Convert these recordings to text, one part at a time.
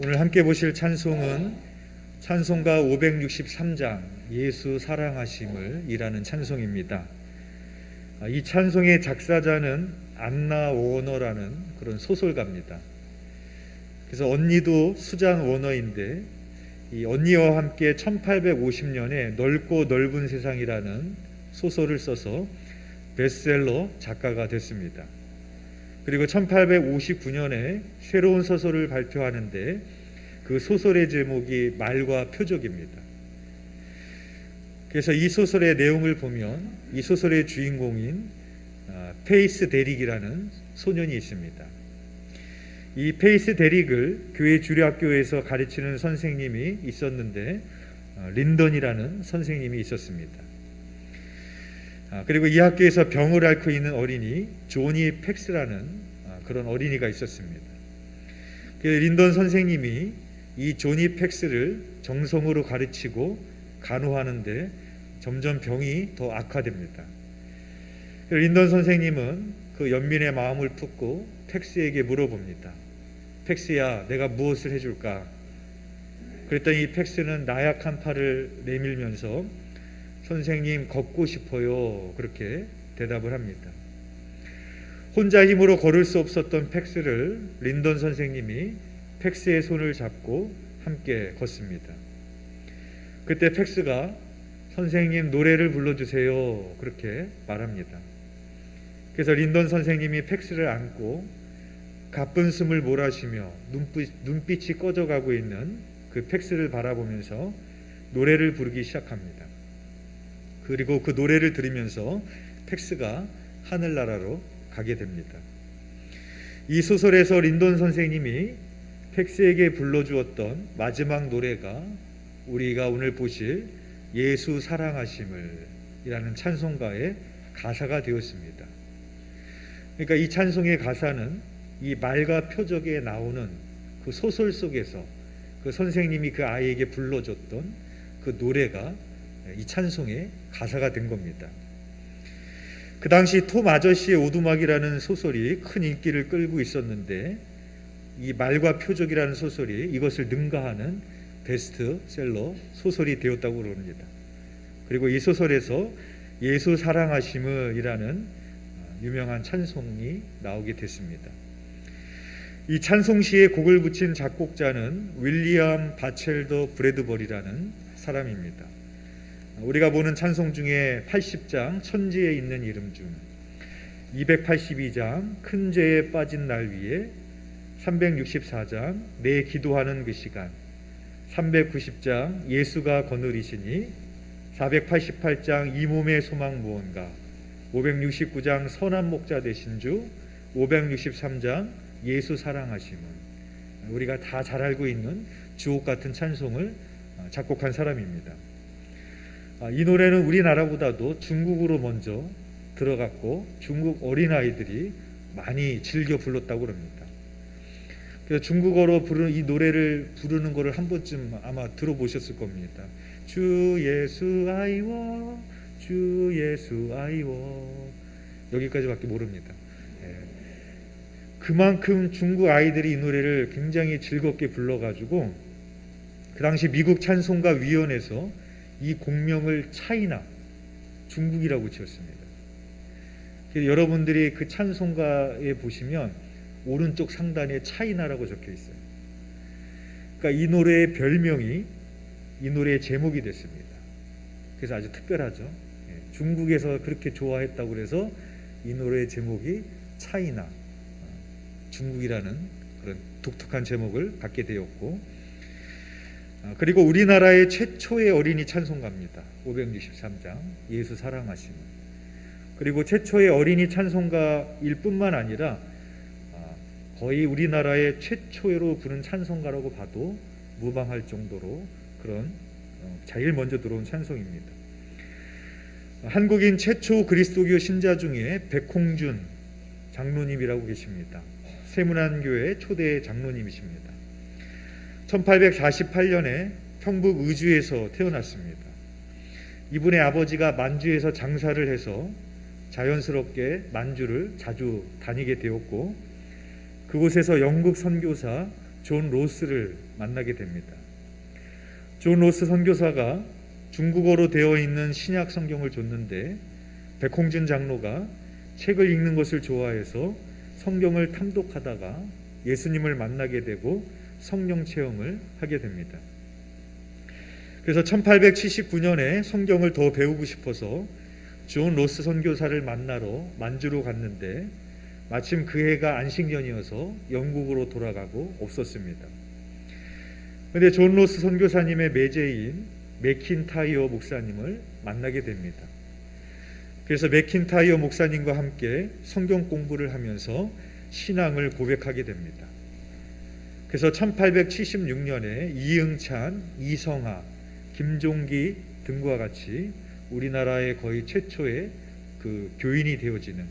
오늘 함께 보실 찬송은 찬송가 563장 예수 사랑하심을 이라는 찬송입니다. 이 찬송의 작사자는 안나 워너라는 그런 소설가입니다. 그래서 언니도 수잔 워너인데 이 언니와 함께 1850년에 넓고 넓은 세상이라는 소설을 써서 베스트셀러 작가가 됐습니다. 그리고 1859년에 새로운 소설을 발표하는데 그 소설의 제목이 말과 표적입니다. 그래서 이 소설의 내용을 보면 이 소설의 주인공인 페이스 데릭이라는 소년이 있습니다. 이 페이스 데릭을 교회 주일학교에서 가르치는 선생님이 있었는데 린던이라는 선생님이 있었습니다. 그리고 이 학교에서 병을 앓고 있는 어린이 조니 팩스라는 그런 어린이가 있었습니다. 린던 선생님이 이 조니 팩스를 정성으로 가르치고 간호하는데 점점 병이 더 악화됩니다. 린던 선생님은 그 연민의 마음을 품고 팩스에게 물어봅니다. 팩스야, 내가 무엇을 해줄까? 그랬더니 이 팩스는 나약한 팔을 내밀면서 선생님, 걷고 싶어요. 그렇게 대답을 합니다. 혼자 힘으로 걸을 수 없었던 팩스를 린던 선생님이 팩스의 손을 잡고 함께 걷습니다. 그때 팩스가 선생님 노래를 불러주세요. 그렇게 말합니다. 그래서 린던 선생님이 팩스를 안고 가쁜 숨을 몰아쉬며 눈빛이 꺼져가고 있는 그 팩스를 바라보면서 노래를 부르기 시작합니다. 그리고 그 노래를 들으면서 팩스가 하늘나라로 가게 됩니다. 이 소설에서 린던 선생님이 팩스에게 불러주었던 마지막 노래가 우리가 오늘 보실 예수 사랑하심을 이라는 찬송가의 가사가 되었습니다. 그러니까 이 찬송의 가사는 이 말과 표적에 나오는 그 소설 속에서 그 선생님이 그 아이에게 불러줬던 그 노래가 이 찬송의 가사가 된 겁니다. 그 당시 톰 아저씨의 오두막이라는 소설이 큰 인기를 끌고 있었는데 이 말과 표적이라는 소설이 이것을 능가하는 베스트셀러 소설이 되었다고 그럽니다. 그리고 이 소설에서 예수 사랑하심을 이라는 유명한 찬송이 나오게 됐습니다. 이 찬송시에 곡을 붙인 작곡자는 윌리엄 바첼더 브래드버리라는 사람입니다. 우리가 보는 찬송 중에 80장 천지에 있는 이름 중 282장 큰 죄에 빠진 날 위에 364장 내 기도하는 그 시간 390장 예수가 거느리시니 488장 이 몸의 소망 무언가 569장 선한 목자 되신 주 563장 예수 사랑하심은 우리가 다 잘 알고 있는 주옥 같은 찬송을 작곡한 사람입니다. 이 노래는 우리나라보다도 중국으로 먼저 들어갔고 중국 어린아이들이 많이 즐겨 불렀다고 합니다. 그래서 중국어로 부르는 이 노래를 부르는 것을 한 번쯤 아마 들어보셨을 겁니다. 주 예수 아이워 주 예수 아이워 여기까지밖에 모릅니다. 그만큼 중국 아이들이 이 노래를 굉장히 즐겁게 불러가지고 그 당시 미국 찬송가 위원회에서 이 공명을 차이나 중국이라고 지었습니다. 여러분들이 그 찬송가에 보시면 오른쪽 상단에 차이나라고 적혀 있어요. 그러니까 이 노래의 별명이 이 노래의 제목이 됐습니다. 그래서 아주 특별하죠. 중국에서 그렇게 좋아했다고 해서 이 노래의 제목이 차이나 중국이라는 그런 독특한 제목을 갖게 되었고 그리고 우리나라의 최초의 어린이 찬송가입니다. 563장 예수 사랑하심은. 그리고 최초의 어린이 찬송가일 뿐만 아니라 거의 우리나라의 최초로 부른 찬송가라고 봐도 무방할 정도로 그런 제일 먼저 들어온 찬송입니다. 한국인 최초 그리스도교 신자 중에 백홍준 장로님이라고 계십니다. 세문안교회 초대 장로님이십니다. 1848년에 평북 의주에서 태어났습니다. 이분의 아버지가 만주에서 장사를 해서 자연스럽게 만주를 자주 다니게 되었고 그곳에서 영국 선교사 존 로스를 만나게 됩니다. 존 로스 선교사가 중국어로 되어 있는 신약 성경을 줬는데 백홍준 장로가 책을 읽는 것을 좋아해서 성경을 탐독하다가 예수님을 만나게 되고 성령 체험을 하게 됩니다. 그래서 1879년에 성경을 더 배우고 싶어서 존 로스 선교사를 만나러 만주로 갔는데 마침 그 해가 안식년이어서 영국으로 돌아가고 없었습니다. 그런데 존 로스 선교사님의 매제인 맥킨타이어 목사님을 만나게 됩니다. 그래서 맥킨타이어 목사님과 함께 성경 공부를 하면서 신앙을 고백하게 됩니다. 그래서 1876년에 이응찬, 이성하, 김종기 등과 같이 우리나라의 거의 최초의 그 교인이 되어지는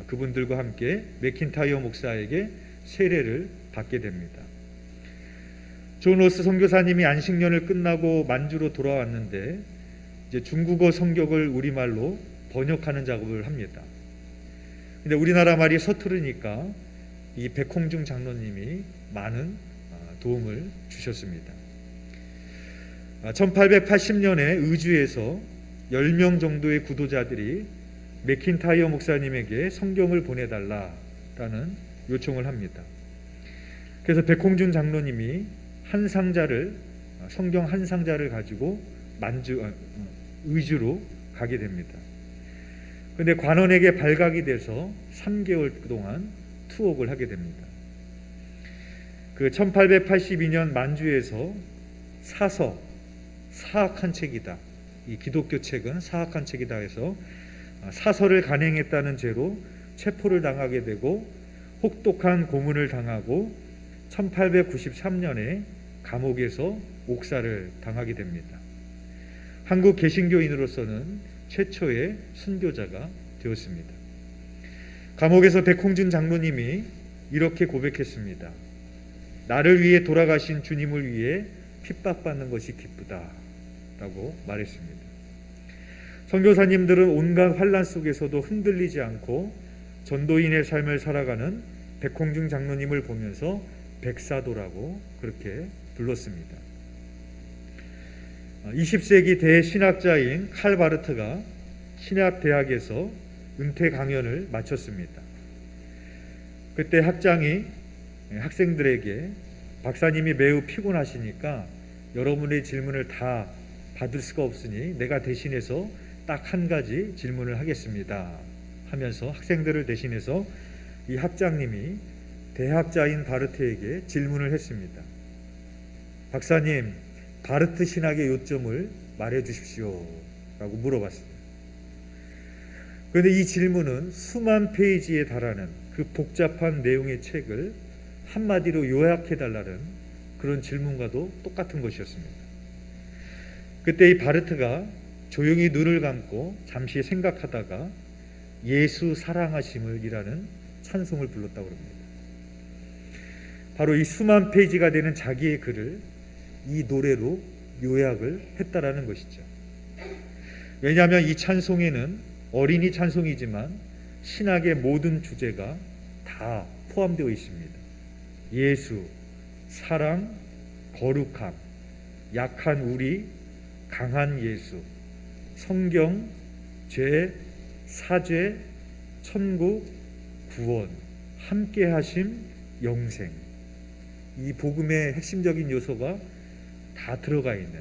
그분들과 함께 맥킨타이어 목사에게 세례를 받게 됩니다. 존 로스 선교사님이 안식년을 끝나고 만주로 돌아왔는데 이제 중국어 성경을 우리말로 번역하는 작업을 합니다. 근데 우리나라 말이 서투르니까 이 백홍중 장로님이 많은 도움을 주셨습니다. 1880년에 의주에서 10명 정도의 구도자들이 맥킨타이어 목사님에게 성경을 보내달라라는 요청을 합니다. 그래서 백홍준 장로님이 성경 한 상자를 가지고 의주로 가게 됩니다. 그런데 관원에게 발각이 돼서 3개월 동안 투옥을 하게 됩니다. 그 1882년 만주에서 사악한 책이다. 이 기독교 책은 사악한 책이다 해서 사설을 간행했다는 죄로 체포를 당하게 되고 혹독한 고문을 당하고 1893년에 감옥에서 옥사를 당하게 됩니다. 한국 개신교인으로서는 최초의 순교자가 되었습니다. 감옥에서 백홍준 장로님이 이렇게 고백했습니다. 나를 위해 돌아가신 주님을 위해 핍박받는 것이 기쁘다 라고 말했습니다. 선교사님들은 온갖 환난 속에서도 흔들리지 않고 전도인의 삶을 살아가는 백홍중 장로님을 보면서 백사도라고 그렇게 불렀습니다. 20세기 대신학자인 칼 바르트가 신학대학에서 은퇴 강연을 마쳤습니다. 그때 학장이 학생들에게 박사님이 매우 피곤하시니까 여러분의 질문을 다 받을 수가 없으니 내가 대신해서 딱 한 가지 질문을 하겠습니다 하면서 학생들을 대신해서 이 학장님이 대학자인 바르트에게 질문을 했습니다. 박사님, 바르트 신학의 요점을 말해 주십시오 라고 물어봤어요. 그런데 이 질문은 수만 페이지에 달하는 그 복잡한 내용의 책을 한마디로 요약해달라는 그런 질문과도 똑같은 것이었습니다. 그때 이 바르트가 조용히 눈을 감고 잠시 생각하다가 예수 사랑하심을 이라는 찬송을 불렀다고 합니다. 바로 이 수만 페이지가 되는 자기의 글을 이 노래로 요약을 했다라는 것이죠. 왜냐하면 이 찬송에는 어린이 찬송이지만 신학의 모든 주제가 다 포함되어 있습니다. 예수, 사랑, 거룩함, 약한 우리, 강한 예수, 성경, 죄, 사죄, 천국, 구원, 함께하심, 영생. 이 복음의 핵심적인 요소가 다 들어가 있는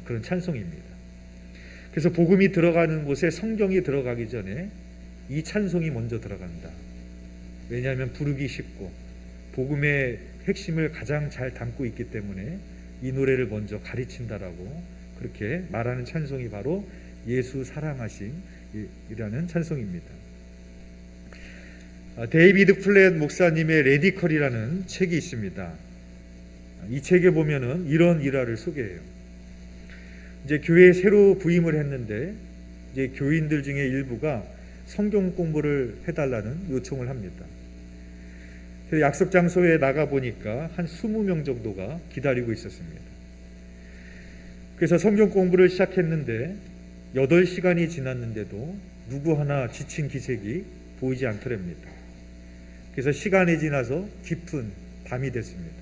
그런 찬송입니다. 그래서 복음이 들어가는 곳에 성경이 들어가기 전에 이 찬송이 먼저 들어간다. 왜냐하면 부르기 쉽고 복음의 핵심을 가장 잘 담고 있기 때문에 이 노래를 먼저 가르친다라고 그렇게 말하는 찬송이 바로 예수 사랑하심이라는 찬송입니다. 데이비드 플랫 목사님의 레디컬이라는 책이 있습니다. 이 책에 보면은 이런 일화를 소개해요. 이제 교회에 새로 부임을 했는데 이제 교인들 중에 일부가 성경 공부를 해달라는 요청을 합니다. 그래서 약속 장소에 나가 보니까 한 20명 정도가 기다리고 있었습니다. 그래서 성경 공부를 시작했는데 8시간이 지났는데도 누구 하나 지친 기색이 보이지 않더랍니다. 그래서 시간이 지나서 깊은 밤이 됐습니다.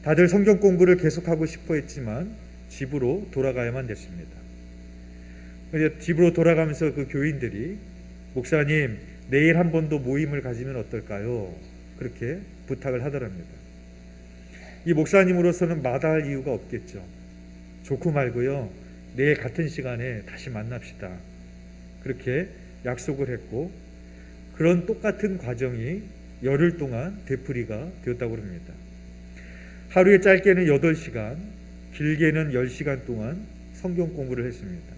다들 성경 공부를 계속하고 싶어 했지만 집으로 돌아가야만 됐습니다. 집으로 돌아가면서 그 교인들이 목사님, 내일 한 번 더 모임을 가지면 어떨까요? 그렇게 부탁을 하더랍니다. 이 목사님으로서는 마다할 이유가 없겠죠. 좋고 말고요, 내일 같은 시간에 다시 만납시다. 그렇게 약속을 했고, 그런 똑같은 과정이 열흘 동안 되풀이가 되었다고 합니다. 하루에 짧게는 8시간, 길게는 10시간 동안 성경 공부를 했습니다.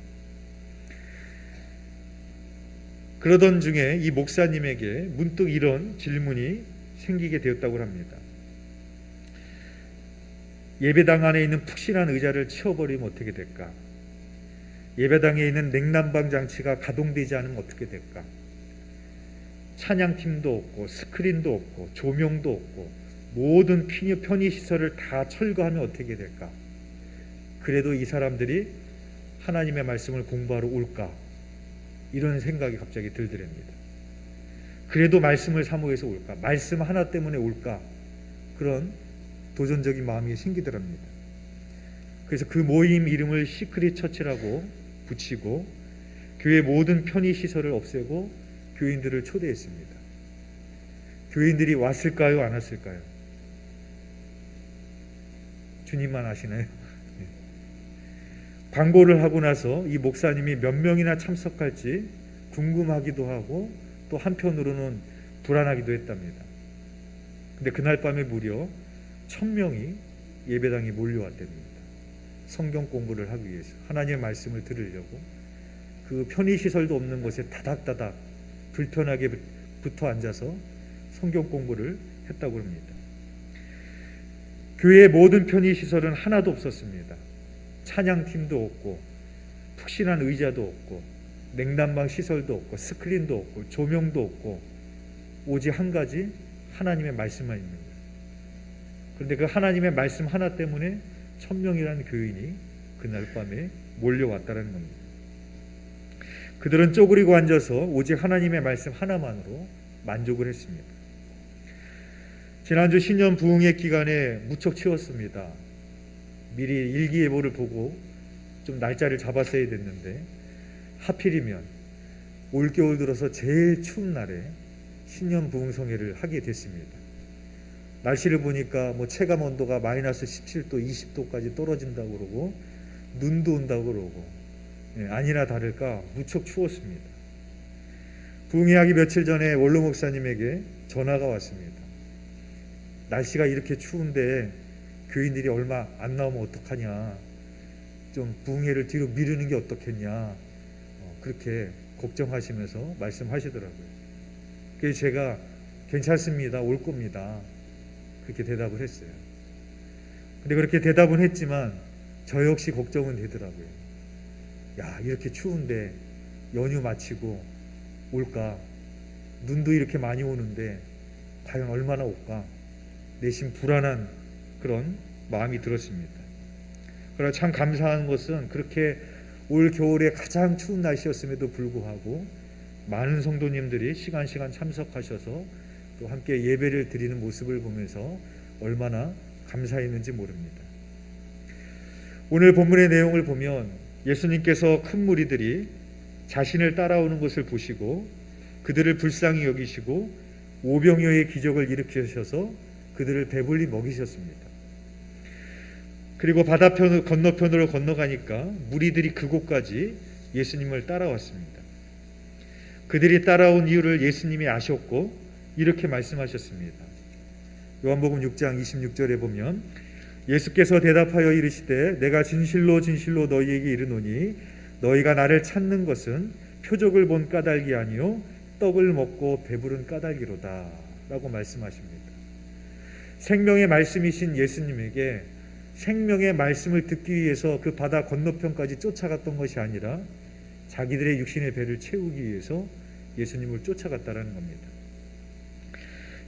그러던 중에 이 목사님에게 문득 이런 질문이 생기게 되었다고 합니다. 예배당 안에 있는 푹신한 의자를 치워버리면 어떻게 될까? 예배당에 있는 냉난방 장치가 가동되지 않으면 어떻게 될까? 찬양팀도 없고 스크린도 없고 조명도 없고 모든 편의시설을 다 철거하면 어떻게 될까? 그래도 이 사람들이 하나님의 말씀을 공부하러 올까? 이런 생각이 갑자기 들더랍니다. 그래도 말씀을 사모해서 올까? 말씀 하나 때문에 올까? 그런 도전적인 마음이 생기더랍니다. 그래서 그 모임 이름을 시크릿 처치라고 붙이고 교회 모든 편의시설을 없애고 교인들을 초대했습니다. 교인들이 왔을까요? 안 왔을까요? 주님만 아시나요? 광고를 하고 나서 이 목사님이 몇 명이나 참석할지 궁금하기도 하고 또 한편으로는 불안하기도 했답니다. 근데 그날 밤에 무려 1000명이 예배당에 몰려왔답니다. 성경 공부를 하기 위해서, 하나님의 말씀을 들으려고 그 편의시설도 없는 곳에 다닥다닥 불편하게 붙어 앉아서 성경 공부를 했다고 합니다. 교회의 모든 편의시설은 하나도 없었습니다. 찬양팀도 없고 푹신한 의자도 없고 냉난방 시설도 없고 스크린도 없고 조명도 없고 오직 한 가지, 하나님의 말씀만 있는 거예요. 그런데 그 하나님의 말씀 하나 때문에 1000명이라는 교인이 그날 밤에 몰려왔다는 겁니다. 그들은 쪼그리고 앉아서 오직 하나님의 말씀 하나만으로 만족을 했습니다. 지난주 신년 부흥회 기간에 무척 추웠습니다. 미리 일기예보를 보고 좀 날짜를 잡았어야 됐는데 하필이면 올겨울 들어서 제일 추운 날에 신년 부흥성회를 하게 됐습니다. 날씨를 보니까 체감 온도가 마이너스 17도, 20도까지 떨어진다고 그러고 눈도 온다고 그러고 아니나 다를까 무척 추웠습니다. 부흥회하기 며칠 전에 원로 목사님에게 전화가 왔습니다. 날씨가 이렇게 추운데 교인들이 얼마 안 나오면 어떡하냐, 좀 부흥회를 뒤로 미루는 게 어떻겠냐, 그렇게 걱정하시면서 말씀하시더라고요. 그래서 제가 괜찮습니다, 올 겁니다, 그렇게 대답을 했어요. 근데 그렇게 대답은 했지만 저 역시 걱정은 되더라고요. 야, 이렇게 추운데 연휴 마치고 올까? 눈도 이렇게 많이 오는데 과연 얼마나 올까? 내심 불안한 그런 마음이 들었습니다. 그러나 참 감사한 것은 그렇게 올 겨울에 가장 추운 날씨였음에도 불구하고 많은 성도님들이 시간 참석하셔서 또 함께 예배를 드리는 모습을 보면서 얼마나 감사했는지 모릅니다. 오늘 본문의 내용을 보면 예수님께서 큰 무리들이 자신을 따라오는 것을 보시고 그들을 불쌍히 여기시고 오병이어의 기적을 일으키셔서 그들을 배불리 먹이셨습니다. 그리고 바다 건너편으로 건너가니까 무리들이 그곳까지 예수님을 따라왔습니다. 그들이 따라온 이유를 예수님이 아셨고 이렇게 말씀하셨습니다. 요한복음 6장 26절에 보면 예수께서 대답하여 이르시되 내가 진실로 너희에게 이르노니 너희가 나를 찾는 것은 표적을 본 까닭이 아니요 떡을 먹고 배부른 까닭이로다 라고 말씀하십니다. 생명의 말씀이신 예수님에게 생명의 말씀을 듣기 위해서 그 바다 건너편까지 쫓아갔던 것이 아니라 자기들의 육신의 배를 채우기 위해서 예수님을 쫓아갔다는 겁니다.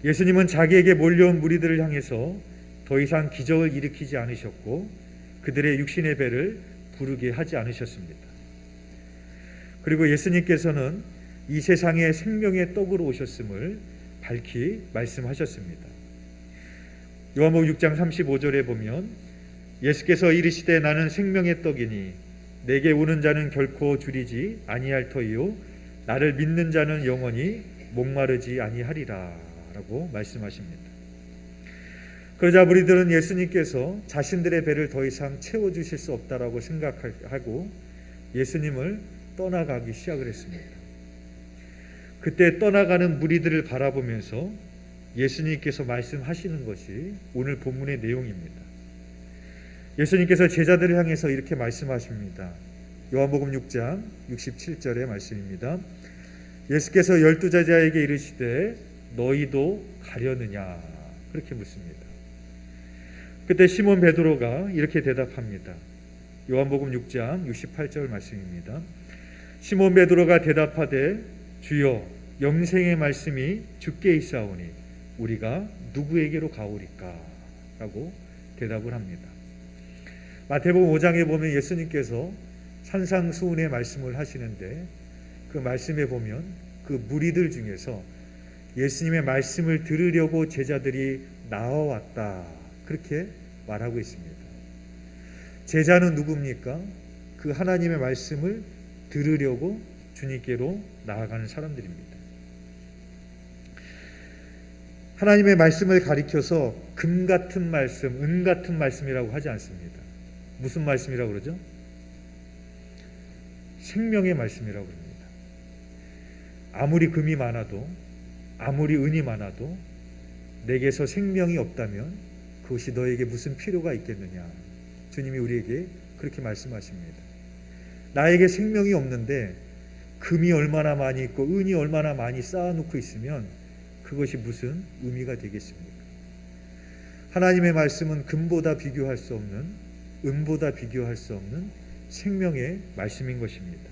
예수님은 자기에게 몰려온 무리들을 향해서 더 이상 기적을 일으키지 않으셨고 그들의 육신의 배를 부르게 하지 않으셨습니다. 그리고 예수님께서는 이 세상에 생명의 떡으로 오셨음을 밝히 말씀하셨습니다. 요한복음 6장 35절에 보면 예수께서 이르시되 나는 생명의 떡이니 내게 오는 자는 결코 줄이지 아니할 터이요 나를 믿는 자는 영원히 목마르지 아니하리라 라고 말씀하십니다. 그러자 무리들은 예수님께서 자신들의 배를 더 이상 채워주실 수 없다라고 생각하고 예수님을 떠나가기 시작을 했습니다. 그때 떠나가는 무리들을 바라보면서 예수님께서 말씀하시는 것이 오늘 본문의 내용입니다. 예수님께서 제자들을 향해서 이렇게 말씀하십니다. 요한복음 6장 67절의 말씀입니다. 예수께서 12제자에게 이르시되 너희도 가려느냐 그렇게 묻습니다. 그때 시몬 베드로가 이렇게 대답합니다. 요한복음 6장 68절 말씀입니다. 시몬 베드로가 대답하되 주여 영생의 말씀이 주께 있사오니 우리가 누구에게로 가오리까 라고 대답을 합니다. 마태복음 5장에 보면 예수님께서 산상수훈의 말씀을 하시는데 그 말씀에 보면 그 무리들 중에서 예수님의 말씀을 들으려고 제자들이 나와왔다 그렇게 말하고 있습니다. 제자는 누굽니까? 그 하나님의 말씀을 들으려고 주님께로 나아가는 사람들입니다. 하나님의 말씀을 가리켜서 금 같은 말씀, 은 같은 말씀이라고 하지 않습니다. 무슨 말씀이라고 그러죠? 생명의 말씀이라고 합니다. 아무리 금이 많아도 아무리 은이 많아도 내게서 생명이 없다면 그것이 너에게 무슨 필요가 있겠느냐. 주님이 우리에게 그렇게 말씀하십니다. 나에게 생명이 없는데 금이 얼마나 많이 있고 은이 얼마나 많이 쌓아놓고 있으면 그것이 무슨 의미가 되겠습니까? 하나님의 말씀은 금보다 비교할 수 없는, 은보다 비교할 수 없는 생명의 말씀인 것입니다.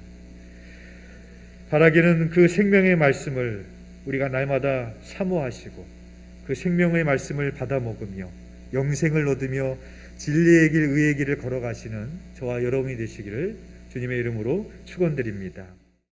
바라기는 그 생명의 말씀을 우리가 날마다 사모하시고 그 생명의 말씀을 받아 먹으며 영생을 얻으며 진리의 길, 의의 길을 걸어가시는 저와 여러분이 되시기를 주님의 이름으로 축원드립니다.